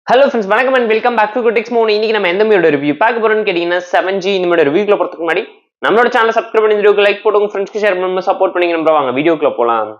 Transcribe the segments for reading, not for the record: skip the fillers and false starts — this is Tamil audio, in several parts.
ஹலோ ஃப்ரெண்ட்ஸ், வணக்கம் அண்ட் வெல்கம் பேக் டு குட்டிக்ஸ் மோன். இன்னைக்கு நம்ம எந்த மூவியோட ரிவ்யூ பார்க்க போறோம்னு கேட்டீங்கன்னா 7G. இந்த மாதிரி ரிவ்யூக்குள்ள போறதுக்கு முன்னாடி நம்மளோட சேனலை சப்ஸ்கிரைப் பண்ணி வீடியோக்கு லைக் போடுங்க, ஃப்ரெண்ட்ஸ்க்கு ஷேர் பண்ணி சப்போர்ட் பண்ணிங்க. நம்ம வாங்க வீடியோக்குள்ள போலாம்.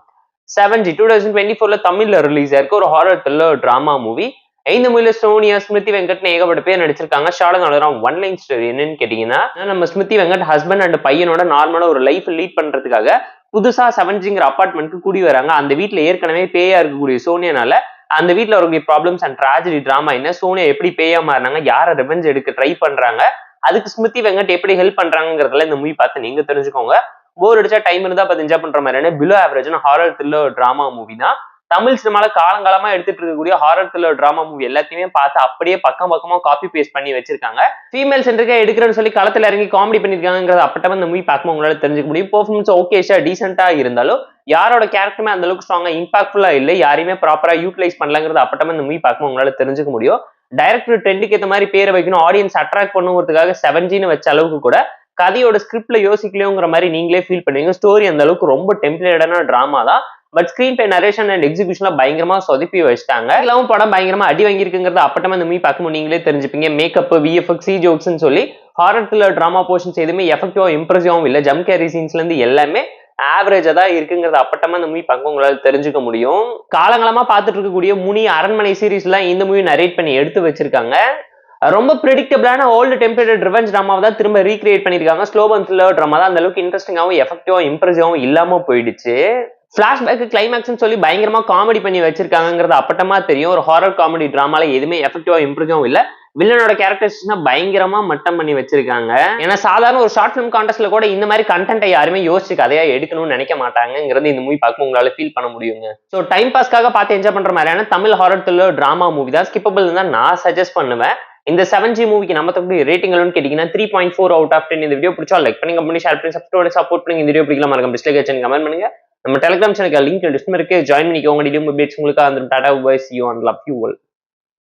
7G 2024ல தமிழ்ல ரிலீஸ் ஆயிருக்க ஒரு ஹாரர் த்ரில்லர் டிராமா மூவி. இந்த மூவில சோனியா, ஸ்மிருதி வெங்கட்னு ஏகப்பட்ட பேர் நடிச்சிருக்காங்க. Short and one line story என்னன்னு கேட்டீங்கன்னா, நம்ம ஸ்மிருதி வெங்கட் ஹஸ்பண்ட் அண்ட் பையனோட நார்மலா ஒரு லைஃப் லீட் பண்றதுக்காக புதுசா 7Gங்கிற அபார்ட்மெண்ட்க்கு குடி வராங்க. அந்த வீட்டுல ஏற்கனவே பேயா இருக்கக்கூடிய சோனியானால அந்த வீட்டுல வரக்கூடிய ப்ராப்ளம்ஸ் அண்ட் ட்ராஜடி டிராமா என்ன, சோனியா எப்படி பேயா மாறினாங்க, யாரை ரெவெஞ்ச் எடுக்க ட்ரை பண்றாங்க, அதுக்கு ஸ்மிருதி வெங்கட் எப்படி ஹெல்ப் பண்றாங்கிறதுல இந்த மூவி பார்த்து நீங்க தெரிஞ்சுக்கோங்க. போர் அடிச்சா டைம் இருந்தா பார்த்து என்ஜாய் பண்ற மாதிரியான below average horror thriller drama movie தான். தமிழ் சினிமால காலங்காலமா எடுத்துட்டு இருக்கக்கூடிய ஹாரர் த்ரில்லர் டிராமா மூவி எல்லாத்தையுமே பார்த்து அப்படியே பக்கம் பக்கமா காப்பி பேஸ்ட் பண்ணி வச்சிருக்காங்க. ஃபீமேல் சென்டருக்கா எடுக்கிறேன்னு சொல்லி களத்துல இறங்கி காமெடி பண்ணிருக்காங்கிறது அப்பட்டமா இந்த மூவி பார்க்கும்போது உங்களால தெரிஞ்சுக்க முடியும். பெர்ஃபார்மன்ஸ் ஓகேஷா டீசென்டா இருந்தாலும் யாரோட கேரக்டருமே அந்த அளவுக்கு ஸ்ட்ராங்கா இம்பாக்ட்ஃபுல்லா இல்லை, யாரையுமே ப்ராப்பரா யூட்டிலைஸ் பண்ணலங்கிறது அப்பட்டமா இந்த மூவி பார்க்கும்போது உங்களால தெரிஞ்சுக்க முடியும். டைரக்டர் ட்ரெண்டுக்கு ஏற்ற மாதிரி பேரை வைக்கணும், ஆடியன்ஸ் அட்ராக்ட் பண்ணுங்கிறதுக்காக 7Gன்னு வச்ச அளவுக்கு கூட கதையோட ஸ்கிரிப்ட்ல யோசிக்கலையோங்கிற மாதிரி நீங்களே ஃபீல் பண்ணுவீங்க. ஸ்டோரி அந்த அளவுக்கு ரொம்ப டெம்ப்ளேட்டான டிராமா தான். But screen play, narration and எக்ஸிகியூஷன்ல பயங்கரமா சொதப்பி வச்சிட்டாங்க. இதெல்லாம் படம் பயங்கரமா அடி வாங்கியிருக்குங்கிறது அப்பட்டமா இந்த மூவி பார்க்கும்போது நீங்களே தெரிஞ்சுப்பீங்க. மேக்கப், விஎஃப்எக்ஸ், ஜோக்ஸ்ன்னு சொல்லி ஹாரர் த்ரில்லர் டிராமா போர்ஷன்ஸ் எதுவுமே எஃபெக்டிவா இம்ப்ரெசிவாகவும் இல்லை. ஜம்ப் கேரி சீன்ஸ்ல இருந்து எல்லாமே ஆவரேஜா தான் இருக்குங்கிறது அப்பட்டமா இந்த மூவி பார்க்க உங்களால தெரிஞ்சுக்க முடியும். காலங்காலமா பார்த்துட்டு இருக்கக்கூடிய முனி, அரண்மனை சீரீஸ் எல்லாம் இந்த மூவி நரேட் பண்ணி எடுத்து வச்சிருக்காங்க. ரொம்ப ப்ரெடிக்டபிளான ஓல்டு டெம்ப்ளேட்டட் ரிவெஞ்ச் டிராமாவை தான் திரும்ப ரீக்ரியேட் பண்ணிருக்காங்க. ஸ்லோ அண்ட் த்ரில்லர் டிராமா தான் அந்த அளவுக்கு இன்ட்ரெஸ்டிங்காகவும் எஃபெக்டிவாகவும் இம்ப்ரெசிவாகவும் இல்லாம போயிடுச்சு. பிளாஷ்பேக், கிளைமேக்ஸ் சொல்லி பயங்கரமா காமெடி பண்ணி வச்சிருக்காங்கிறது அப்பட்டமா தெரியும். ஒரு ஹாரர் காமெடி டிராமால எதுவுமே எஃபெக்டிவா இம்ப்ரெசிவாகவும் இல்ல. வில்லனோட கேரக்டர்ஸ் பயங்கரமா மட்டம் பண்ணி வச்சிருக்காங்க. ஏன்னா சாதாரண ஒரு ஷார்ட் பிலிம் கான்டெஸ்ட்ல கூட இந்த மாதிரி கண்டென்ட்டை யாருமே யோசிச்சு கதையா எடுக்கணும்னு நினைக்க மாட்டாங்கிறது இந்த மூவி பார்க்கும் உங்களால ஃபீல் பண்ண முடியுங்க. ஸோ டைம் பாஸ்க்காக பார்த்து என்ஜாய் பண்ற மாதிரியான Tamil horror thriller drama movie தான். ஸ்கிப்பபிள் தான் நான் சஜஸ்ட் பண்ணுவேன். இந்த 7G மூவிக்கு நம்ம தப்பு ரேட்டிங் கேட்டீங்கன்னா 3.4 அவுட் ஆஃப் 10. இந்த வீடியோ பிடிச்சா லைக் பண்ணி, கம்பெனி ஷேர் பண்ணி, சப்போர்ட் பண்ணி. இந்த வீடியோ பிடிக்கல மறக்காம டிஸ்லைக் வச்சு கமெண்ட் பண்ணுங்க. நம்ம டெலிகிராம் சேனலுக்கு லிங்க் டிஸ்கிரிப்ஷன்ல இருக்கு, ஜாயின் பண்ணிக்கோங்க. டெய்லி அப்டேட்ஸ் உங்களுக்கு அந்த டாடா பாய், see you and love you all.